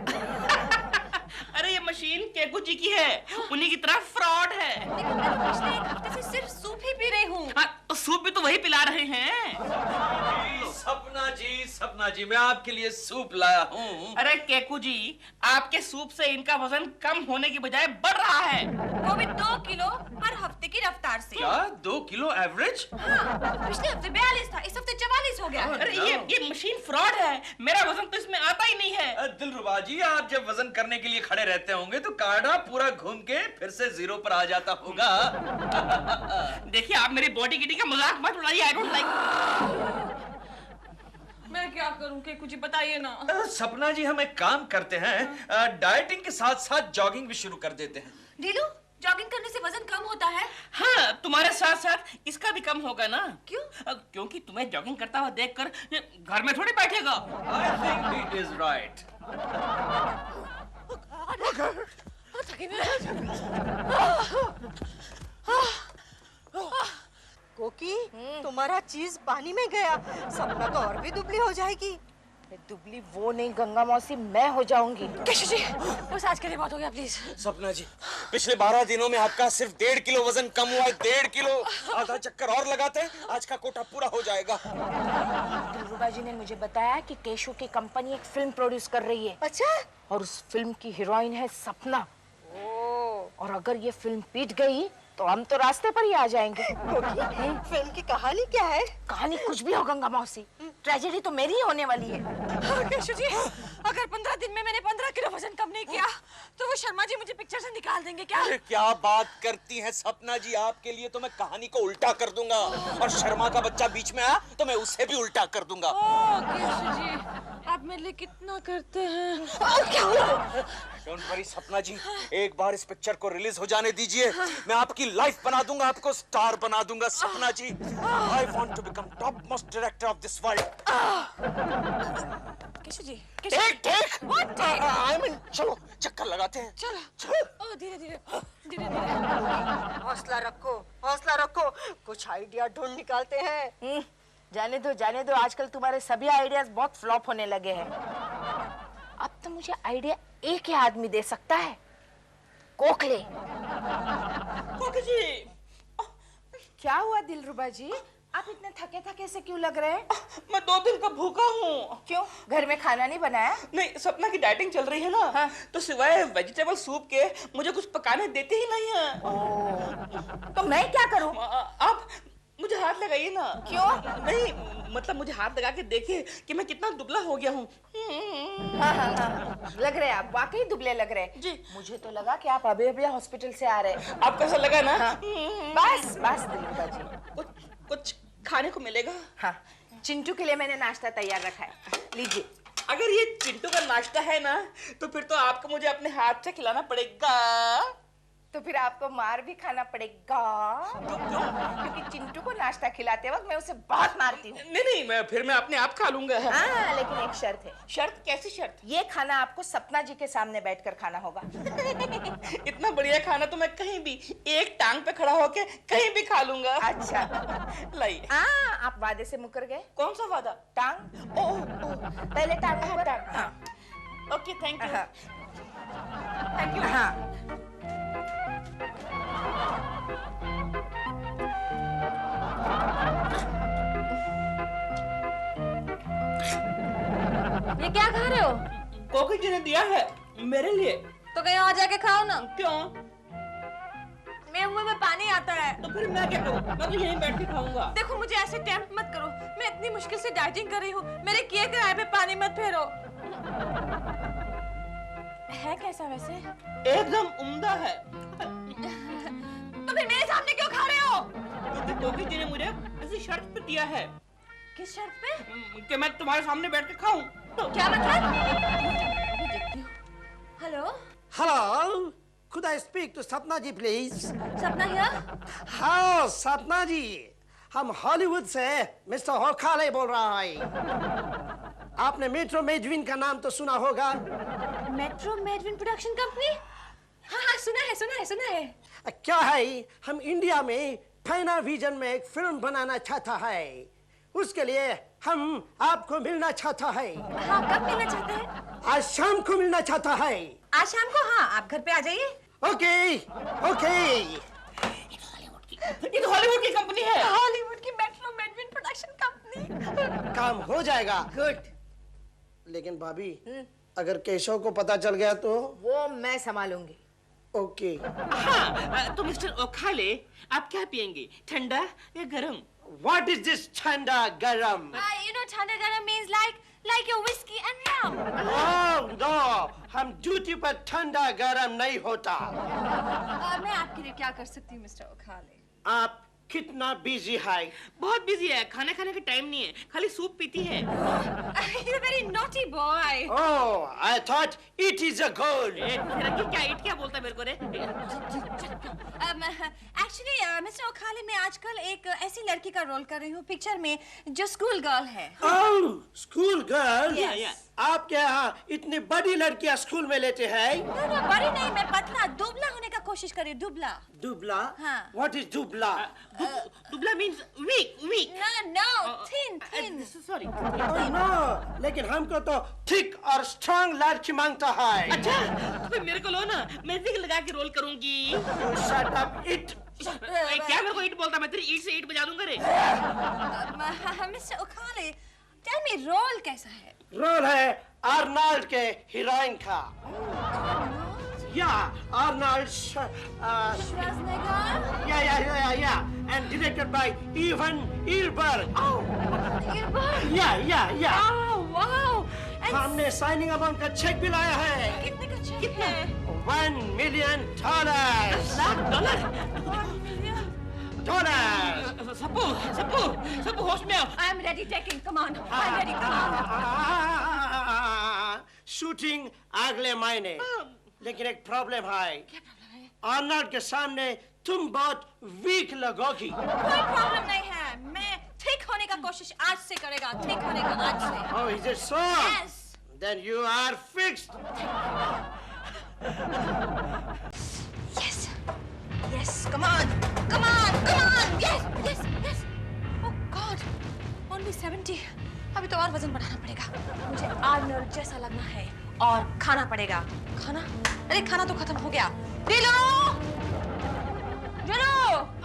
अरे ये मशीन केकू जी की है, उन्हीं की तरह फ्रॉड है। लेकिन मैं तो पिछले एक हफ्ते से सिर्फ सूप ही पी रही हूँ। हाँ, तो सूप भी तो वही पिला रहे हैं। सपना जी, मैं आपके लिए सूप लाया हूँ। अरे केकू जी, आपके सूप से इनका वजन कम होने की बजाय बढ़ रहा है। वो भी 2 किलो हर हफ्ते की रफ्तार से। क्या 2 किलो एवरेज? हाँ, पिछले हफ्ते 42 था, इस हफ्ते 44 हो गया। अरे ये मशीन फ्रॉड है, मेरा वजन तो इसमें आता ही नहीं है। दिलरुबा जी, आप जब वजन करने के लिए खड़े रहते होंगे तो कार्डा पूरा घूम के फिर से 0 पर आ जाता होगा। देखिए, आप मेरी बॉडी गिटी का मजाक मत उड़ाइए। I don't like. मैं क्या करूं कि कुछ बताइए ना। सपना जी, हम एक काम करते हैं, डाइटिंग के साथ साथ जॉगिंग भी शुरू कर देते हैं। डीलू, जॉगिंग करने से वजन कम होता है? हाँ, तुम्हारे साथ साथ इसका भी कम होगा ना। क्यों? क्योंकि तुम्हें जॉगिंग करता हुआ देखकर ये घर में थोड़ी बैठेगा। I think he is right. कोकी, तुम्हारा चीज पानी में गया। सपना तो और भी दुबली हो जाएगी। दुबली वो नहीं गंगा मौसी, मैं हो जाऊंगी। केशु जी, बस आज के लिए बहुत हो गया, प्लीज। सपना जी, पिछले 12 दिनों में आपका सिर्फ 1.5 किलो वजन कम हुआ है। 1.5 किलो। आधा चक्कर और लगाते हैं, आज का कोटा पूरा हो जाएगा। दिलरुबा जी ने मुझे बताया कि केशु की कंपनी एक फिल्म प्रोड्यूस कर रही है। अच्छा? और उस फिल्म की हीरोइन है सपना। और अगर ये फिल्म पीट गई तो हम तो रास्ते पर ही आ जाएंगे। फिल्म की कहानी क्या है? कहानी कुछ भी हो गंगा मौसी, ट्रेजेडी तो मेरी ही होने वाली है। केशव जी, अगर 15 दिन में मैंने 15 किलो वजन कम नहीं किया तो वो शर्मा जी मुझे पिक्चर से निकाल देंगे क्या? अरे क्या बात करती हैं सपना जी, आपके लिए तो मैं कहानी को उल्टा कर दूंगा, और शर्मा का बच्चा बीच में आया तो मैं उसे भी उल्टा कर दूंगा। केशव जी, आप मेरे लिए कितना करते हैं। क्या हुआ? डोंट वरी सपना जी, एक बार इस पिक्चर को रिलीज हो जाने दीजिए, मैं आपकी लाइफ बना दूंगा, आपको स्टार बना दूंगा Sapna ji. I want to become topmost director of this world. Keshav ji, take I mean चलो चक्कर लगाते हैं। चलो। ओ धीरे धीरे धीरे धीरे। हौसला रखो, हौसला रखो, कुछ आइडिया ढूंढ निकालते हैं। जाने दो, आजकल तुम्हारे सभी आइडियाज बहुत फ्लॉप होने लगे हैं। अब तो मुझे आइडिया एक ही आदमी दे सकता है, कोकले। कोकी जी, क्या हुआ दिलरुबा जी, आप इतने थके थके से क्यों लग रहे हैं? मैं 2 दिन का भूखा हूँ। क्यों, घर में खाना नहीं बनाया? नहीं, सपना की डाइटिंग चल रही है ना। हाँ। तो सिवाय वेजिटेबल सूप के मुझे कुछ पकाने देते ही नहीं है। तो मैं क्या करूं? आप मुझे हाथ लगाइए ना। क्यों? नहीं, मतलब मुझे हाथ लगा के देखिए कि मैं कितना दुबला हो गया हूँ। हाँ। लग रहे आप वाकई दुबले लग रहे जी। मुझे तो लगा कि आप अभी अभी हॉस्पिटल से आ रहे हैं। आप कैसा लगा ना? हाँ। बस दिलरुबा जी, कुछ खाने को मिलेगा? हाँ, चिंटू के लिए मैंने नाश्ता तैयार रखा है, लीजिए। अगर ये चिंटू का नाश्ता है ना, तो फिर तो आपको मुझे अपने हाथ से खिलाना पड़ेगा। तो फिर आपको मार भी खाना पड़ेगा। क्योंकि चिंटू को नाश्ता खिलाते वक्त मैं उसे बहुत मारती हूँ। नहीं, मैं अपने आप खा लूंगा। हाँ, लेकिन एक शर्त है। शर्त? कैसी शर्त? ये खाना आपको सपना जी के सामने बैठकर खाना होगा। इतना बढ़िया खाना तो मैं कहीं भी एक टांग पे खड़ा होके कहीं भी खा लूंगा। अच्छा, लाइए। आप वादे से मुकर गए? कौन सा वादा? टांग। ओह, पहले टांग ऊपर। हाँ। Okay, thank you. Thank you. हाँ। ये क्या खा रहे हो? कोकी जी ने दिया है मेरे लिए। तो कहीं और जाके खाओ ना। क्यों? मेरे मुंह में पानी आता है। तो फिर मैं क्या करूं? मैं तो यहीं बैठ के खाऊंगा। देखो, मुझे ऐसे टेम्प्ट मत करो, मैं इतनी मुश्किल से डाइटिंग कर रही हूँ, मेरे किए कराए पे पानी मत फेरो। है कैसा वैसे? एकदम उम्दा है। तो फिर मेरे सामने क्यों खा रहे हो? क्योंकि कोकी जी ने मुझे इसी शर्त पे दिया है। किस शर्त पे? कि मैं तुम्हारे सामने बैठ के खाऊं। तो क्या मतलब? देखती हूँ। Hello. Hello, could I speak to सपना जी प्लीज? सपना हियर? हाँ सपना जी, हम हॉलीवुड से मिस्टर होखाले बोल रहा है। आपने मेट्रो मेडविन का नाम तो सुना होगा। Metro Medwin production company? हाँ, सुना है। क्या है, हम इंडिया में फाइना विजन में एक फिल्म बनाना चाहता है, उसके लिए हम आपको मिलना चाहता है। हाँ, कब मिलना चाहते हैं? आज शाम को मिलना चाहता है। आज शाम को? हाँ, आप घर पे आ जाइए। ओके। ये तो हॉलीवुड की कंपनी है। हॉलीवुड की मेट्रो मेडविन प्रोडक्शन कंपनी। काम हो जाएगा। गुड। लेकिन भाभी, अगर केशव को पता चल गया तो? वो मैं संभालूंगी। ओके। हाँ, तो मिस्टर ओखाले, आप क्या पियेंगे, ठंडा या गरम? What is this ठंडा गरम? You know, ठंडा गरम means like your whiskey and rum. Oh no, हम ड्यूटी पर ठंडा गरम नहीं होता। मैं आपके लिए क्या कर सकती हूँ, मिस्टर ओखाले? आप कितना बिजी है? बहुत बिजी है, खाना खाने का टाइम नहीं है, खाली सूप पीती है। You're a very naughty boy. Oh, I thought it is a goal. क्या बोलता है मेरे को रे? Actually, मिस्टर ओखाले, मैं आजकल एक ऐसी लड़की का रोल कर रही हूँ पिक्चर में जो स्कूल गर्ल है। Oh, school girl? Yes. आपके यहाँ इतनी बड़ी लड़कियाँ स्कूल में लेते हैं? No, बड़ी नहीं, मैं पतला दुबला होने का कोशिश कर रही हूँ, दुबला। दुबला? हाँ। What is दुबला? दुबला means weak. No, thin. Sorry. Oh no, लेकिन हमको तो थिक और स्ट्रांग लड़की मांगता है। अच्छा, तो फिर मेरे को लो ना, मैं विग लगा के रोल करूंगी। Shut up, it. क्या मेरे को ईट बोलता, मैं तेरी ईट से ईट बजा दूंगा रे। मिस्टर ओखाले, टेल मी, रोल कैसा है? रोल है आर्नल्ड के हीरोइन का। Yeah, Arnold Schwarzenegger? yeah, and directed by Ivan Eilberg. Oh, Eilberg? Yeah. Oh, wow. And हमने साइनिंग अमाउंट का चेक भी लाया है। कितने का चेक है? $1 million. $1 million. सबू होश में आओ। I'm ready, taking. Come on. I'm ready. Come on. Shooting अगले महीने, लेकिन एक प्रॉब्लम है। क्या प्रॉब्लम है? आर्नल्ड के सामने तुम बहुत वीक लगोगी। कोई प्रॉब्लम नहीं है। मैं ठीक होने का कोशिश आज से करेगा। ठीक होने का आज से। Oh, is it so? Yes. Then you are fixed. Yes. Come on. Yes. Oh God. Only 70. अभी तो और वजन बढ़ाना पड़ेगा। मुझे आर्नल्ड जैसा लगना है और खाना पड़ेगा। खाना? अरे खाना तो खत्म हो गया। दिलो!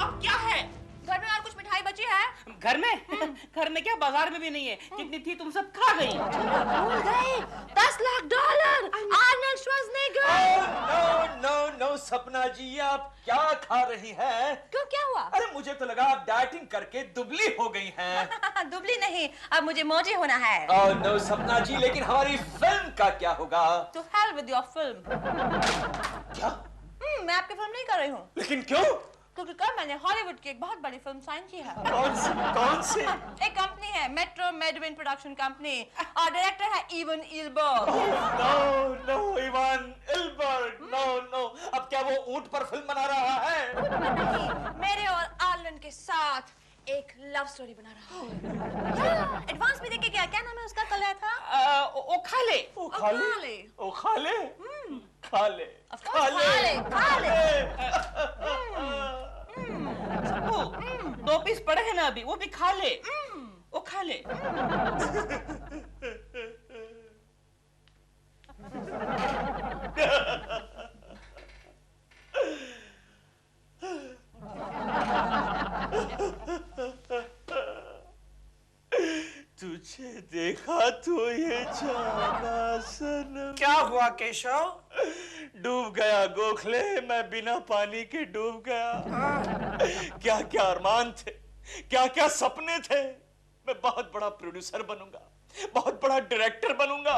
अब क्या है? घर में और कुछ मिठाई बची है? घर में? घर में क्या, बाजार में भी नहीं है। जितनी थी तुम सब खा गई। भूल गए। $10 lakh. Arnold Schwarzenegger. No Sapna जी, आप क्या खा रही हैं? क्यों, क्या हुआ? अरे मुझे तो लगा आप डाइटिंग करके दुबली हो गई हैं। दुबली नहीं, अब मुझे मोटी होना है। नो सपना जी, लेकिन हमारी फिल्म का क्या होगा? To hell with your film. क्या? मैं आपकी फिल्म नहीं कर रही हूँ। लेकिन क्यों? क्योंकि कल मैंने हॉलीवुड की एक बहुत बड़ी फिल्म साइन की है। कौन सी? एक कंपनी है, मेट्रो मेडविन प्रोडक्शन कंपनी, और डायरेक्टर है Evan Ilberg. No Ivan Ilberg, no. अब क्या वो ऊंट पर फिल्म बना रहा है? नहीं, मेरे और आर्लन के साथ एक लव स्टोरी बना रहा है। एडवांस में देखे क्या नाम है उसका, कल आया था? ओखाले। सबू, 2 पीस पड़े हैं ना अभी, वो भी खा ले। वो खा ले। तुझे देखा तो ये जाना सनम। क्या हुआ केशव? डूब गया गोखले, मैं बिना पानी के डूब गया। क्या क्या अरमान थे, क्या क्या सपने थे। मैं बहुत बड़ा प्रोड्यूसर बनूंगा, बहुत बड़ा डायरेक्टर बनूंगा,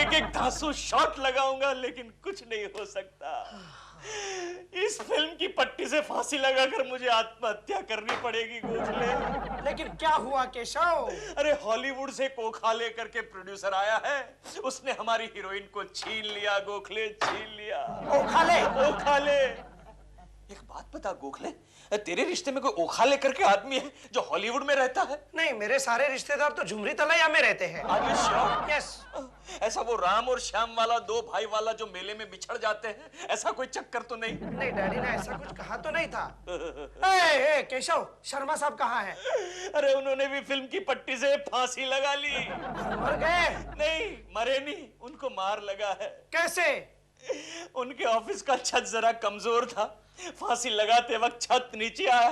एक धांसू शॉट लगाऊंगा, लेकिन कुछ नहीं हो सकता। इस फिल्म की पट्टी से फांसी लगाकर मुझे आत्महत्या करनी पड़ेगी गोखले। लेकिन क्या हुआ केशव? अरे हॉलीवुड से कोखाले करके प्रोड्यूसर आया है, उसने हमारी हीरोइन को छीन लिया गोखले, छीन लिया। ओखाले। एक बात बता गोखले, तेरे रिश्ते में कोई ओखाले करके आदमी है जो हॉलीवुड में रहता है? नहीं, मेरे सारे रिश्तेदार तो झुमरी तलैया में रहते हैं। Are you sure? Yes. ऐसा वो राम और श्याम वाला 2 भाई वाला जो मेले में बिछड़ जाते हैं, ऐसा कोई चक्कर तो नहीं? नहीं, डैडी ने ऐसा कुछ कहा तो नहीं था। केशव, शर्मा साहब कहाँ हैं? अरे उन्होंने भी फिल्म की पट्टी से फांसी लगा ली। मर गए? नहीं, मरे नहीं, उनको मार लगा है। कैसे? उनके ऑफिस का छत जरा कमजोर था, फांसी लगाते वक्त छत नीचे आया,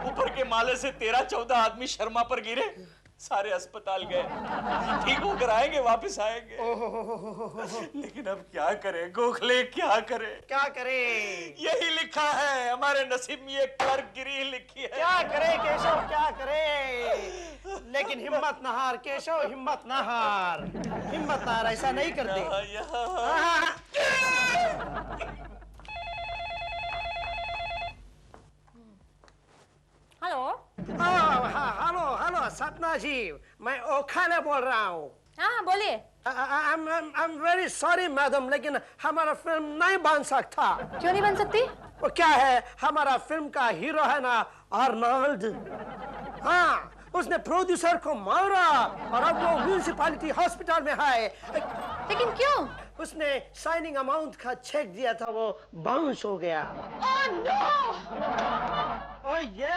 ऊपर के माले से 13-14 आदमी शर्मा पर गिरे, सारे अस्पताल गए, ठीक होकर आएंगे, वापस आएंगे। लेकिन अब क्या करें गोखले, क्या करें? यही लिखा है हमारे नसीब में, ये क्लर्क गिरी लिखी है। क्या करे केशव, क्या करे? लेकिन हिम्मत न हार केशव, हिम्मत न हार, ऐसा नहीं करते। हेलो सपना जी, मैं ओखाले बोल रहा हूँ। हाँ, बोलिए। I'm very sorry मैडम, लेकिन हमारा फिल्म नहीं बन सकता। क्यों नहीं बन सकती? वो क्या है, हमारा फिल्म का हीरो है ना आर्नल्ड। हाँ, उसने प्रोड्यूसर को मारा और अब वो म्यूनिसिपैलिटी हॉस्पिटल में है। लेकिन क्यों? उसने साइनिंग अमाउंट का चेक दिया था, वो बाउंस हो गया। Oh no! Oh yes!